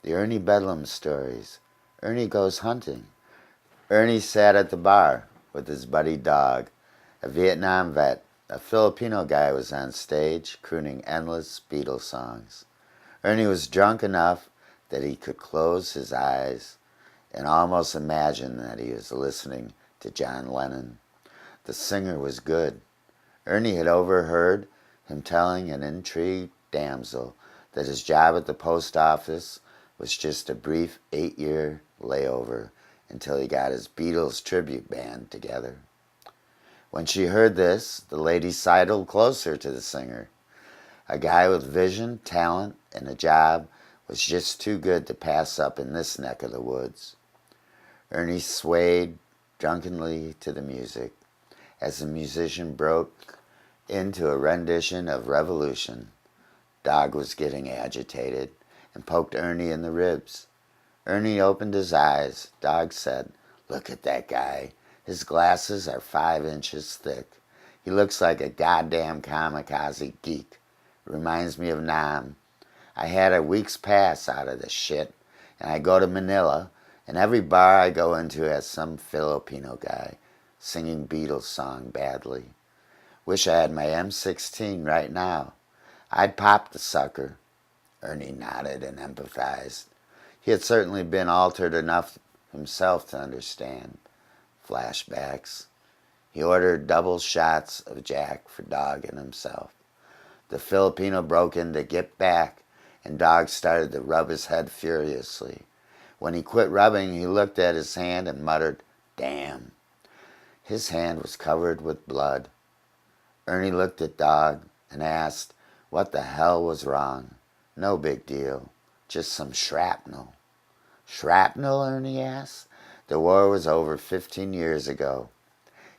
The Ernie Bedlam stories. Ernie goes hunting. Ernie sat at the bar with his buddy Dog, a Vietnam vet. A Filipino guy was on stage crooning endless Beatles songs. Ernie was drunk enough that he could close his eyes and almost imagine that he was listening to John Lennon. The singer was good. Ernie had overheard him telling an intrigued damsel that his job at the post office was just a brief 8-year layover until he got his Beatles tribute band together. When she heard this, the lady sidled closer to the singer. A guy with vision, talent, and a job was just too good to pass up in this neck of the woods. Ernie swayed drunkenly to the music as the musician broke into a rendition of Revolution. Dog was getting agitated and poked Ernie in the ribs. Ernie opened his eyes. Dog said, "Look at that guy. His glasses are 5 inches thick. He looks like a goddamn kamikaze geek. Reminds me of Nam. I had a week's pass out of this shit, and I go to Manila, and every bar I go into has some Filipino guy singing Beatles song badly. Wish I had my M16 right now. I'd pop the sucker." Ernie nodded and empathized. He had certainly been altered enough himself to understand. Flashbacks. He ordered double shots of Jack for Dog and himself. The Filipino broke in to get back, and Dog started to rub his head furiously. When he quit rubbing, he looked at his hand and muttered, "Damn." His hand was covered with blood. Ernie looked at Dog and asked what the hell was wrong. "No big deal. Just some shrapnel." "Shrapnel?" Ernie asked. "The war was over 15 years ago."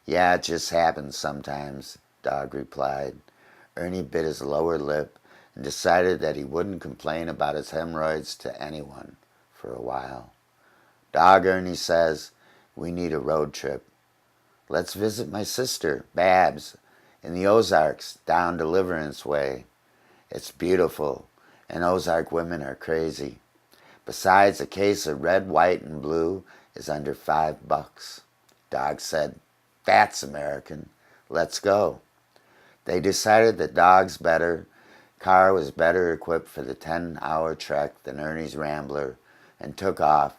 "Yeah, it just happens sometimes," Dog replied. Ernie bit his lower lip and decided that he wouldn't complain about his hemorrhoids to anyone for a while. "Dog," Ernie says, "we need a road trip. Let's visit my sister, Babs, in the Ozarks, down Deliverance way. It's beautiful, and Ozark women are crazy. Besides, a case of red, white, and blue is under $5. Dog said, "That's American. Let's go." They decided that Dog's car was better equipped for the 10-hour trek than Ernie's Rambler, and took off.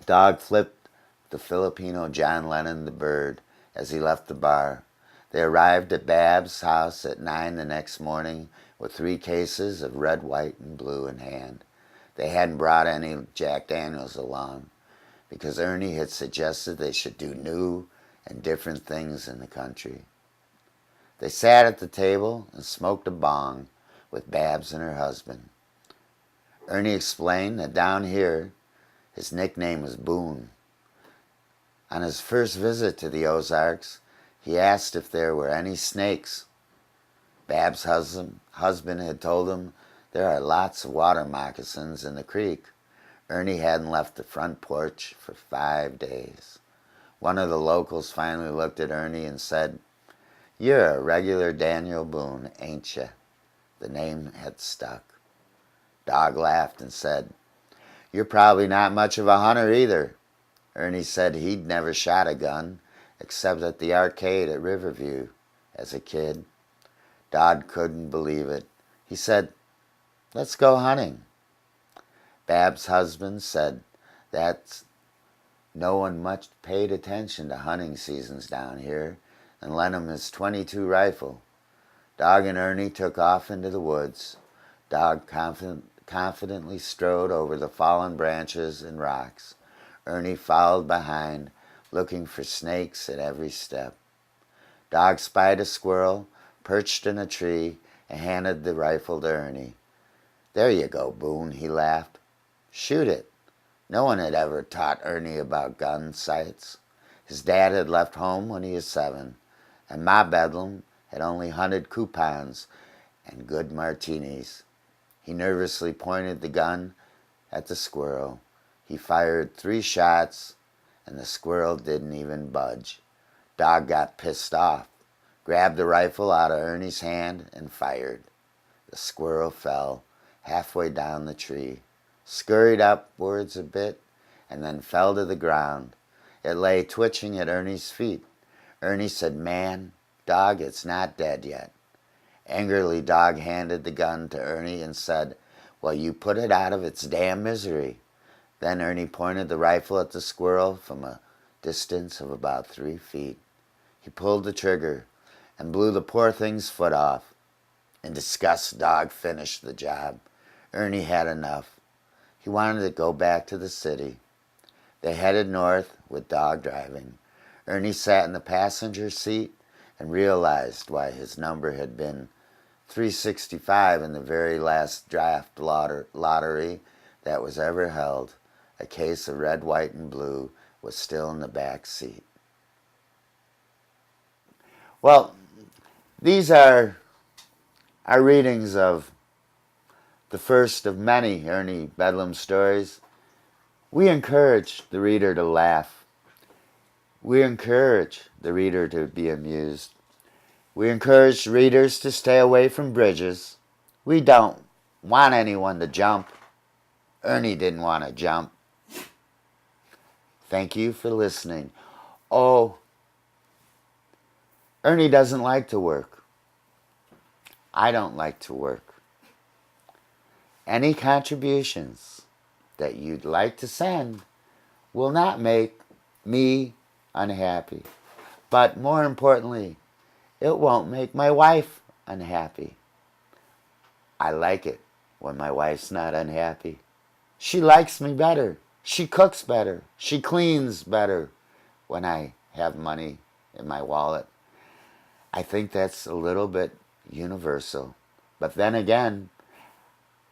Dog flipped the Filipino John Lennon the bird as he left the bar. They arrived at Bab's house at 9 the next morning with 3 cases of red, white, and blue in hand. They hadn't brought any Jack Daniels along because Ernie had suggested they should do new and different things in the country. They sat at the table and smoked a bong with Babs and her husband. Ernie explained that down here his nickname was Boone. On his first visit to the Ozarks, he asked if there were any snakes. Babs' husband had told him there are lots of water moccasins in the creek. Ernie hadn't left the front porch for 5 days. One of the locals finally looked at Ernie and said, "You're a regular Daniel Boone, ain't you?" The name had stuck. Dog laughed and said, "You're probably not much of a hunter either." Ernie said he'd never shot a gun except at the arcade at Riverview as a kid. Dog couldn't believe it. He said, "Let's go hunting." Bab's husband said that no one much paid attention to hunting seasons down here and lent him his .22 rifle. Dog and Ernie took off into the woods. Dog confidently strode over the fallen branches and rocks. Ernie followed behind, looking for snakes at every step. Dog spied a squirrel, perched in a tree, and handed the rifle to Ernie. "There you go, Boone," he laughed. "Shoot it." No one had ever taught Ernie about gun sights. His dad had left home when he was 7, and Ma Bedlam had only hunted coupons and good martinis. He nervously pointed the gun at the squirrel. He fired 3 shots, and the squirrel didn't even budge. Dog got pissed off, grabbed the rifle out of Ernie's hand, and fired. The squirrel fell halfway down the tree, scurried upwards a bit, and then fell to the ground. It lay twitching at Ernie's feet. Ernie said, "Man, dog, it's not dead yet." Angrily, Dog handed the gun to Ernie and said, "Well, you put it out of its damn misery." Then Ernie pointed the rifle at the squirrel from a distance of about 3 feet. He pulled the trigger and blew the poor thing's foot off. In disgust, Dog finished the job. Ernie had enough. He wanted to go back to the city. They headed north with Dog driving. Ernie sat in the passenger seat and realized why his number had been 365 in the very last draft lottery that was ever held. A case of red, white, and blue was still in the back seat. Well, these are our readings of the first of many Ernie Bedlam stories. We encourage the reader to laugh. We encourage the reader to be amused. We encourage readers to stay away from bridges. We don't want anyone to jump. Ernie didn't want to jump. Thank you for listening. Oh, Ernie doesn't like to work. I don't like to work. Any contributions that you'd like to send will not make me unhappy. But more importantly, it won't make my wife unhappy. I like it when my wife's not unhappy. She likes me better. She cooks better. She cleans better when I have money in my wallet. I think that's a little bit universal. But then again,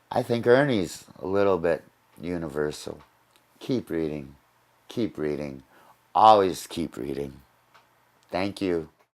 I think Ernie's a little bit universal. Keep reading. Keep reading. Always keep reading. Thank you.